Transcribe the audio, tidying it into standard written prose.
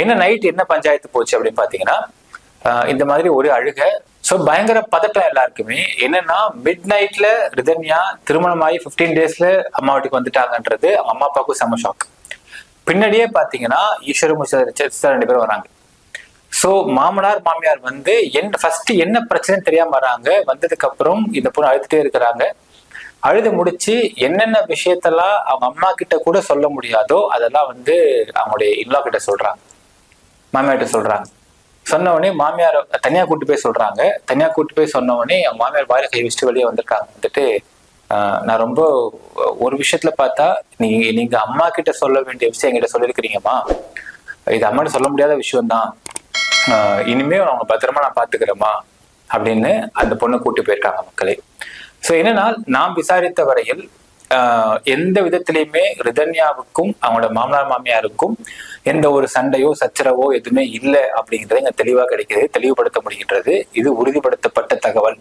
என்ன நைட் என்ன பஞ்சாயத்து போச்சு அப்படின்னு பாத்தீங்கன்னா, இந்த மாதிரி ஒரு அழுகை. ஸோ பயங்கர பதட்டம் எல்லாருக்குமே. என்னன்னா மிட் நைட்ல ரிதன்யா திருமணமாகி 15 டேஸ்ல அம்மா வீட்டுக்கு வந்துட்டாங்கன்றது அவங்க அம்மா அப்பாவுக்கும் செம ஷாக். பின்னாடியே பாத்தீங்கன்னா ஈஸ்வரும் சிஸ்டர் 2 பேரும் வராங்க. ஸோ மாமனார் மாமியார் வந்து ஃபர்ஸ்ட் என்ன பிரச்சனைன்னு தெரியாம வராங்க. வந்ததுக்கு அப்புறம் இந்த பொண்ணு அழுதுட்டே இருக்கிறாங்க. அழுது முடிச்சு என்னென்ன விஷயத்தெல்லாம் அவங்க அம்மா கிட்ட கூட சொல்ல முடியாதோ அதெல்லாம் வந்து அவங்களுடைய இல்லா கிட்ட சொல்றாங்க, மாமியார்கிட்ட சொல்றாங்க. சொன்ன உடனே மாமியார் தனியா கூட்டு போய் சொல்றாங்க. தனியா கூட்டு போய் சொன்ன உடனே அவங்க மாமியார் வாயில கை வச்சுட்டு வெளியே வந்திருக்காங்க. வந்துட்டு நான் ரொம்ப ஒரு விஷயத்துல பார்த்தா நீங்க அம்மா கிட்ட சொல்ல வேண்டிய விஷயம் என்கிட்ட சொல்லியிருக்கிறீங்கம்மா, இது அம்மாட்ட சொல்ல முடியாத விஷயம்தான், இனிமே அவங்க பத்திரமா நான் பாத்துக்கிறேம்மா அப்படின்னு அந்த பொண்ணை கூட்டி போயிருக்காங்க மக்களே. ஸோ என்னன்னா நான் விசாரித்த வரையில் எந்த விதத்திலையுமே ரிதன்யாவுக்கும் அவங்களோட மாமனார் மாமியாருக்கும் எந்த ஒரு சண்டையோ சச்சரவோ எதுவுமே இல்லை அப்படிங்கிறது இங்க தெளிவா கிடைக்கிறது, தெளிவுபடுத்த முடிகின்றது. இது உறுதிப்படுத்தப்பட்ட தகவல்.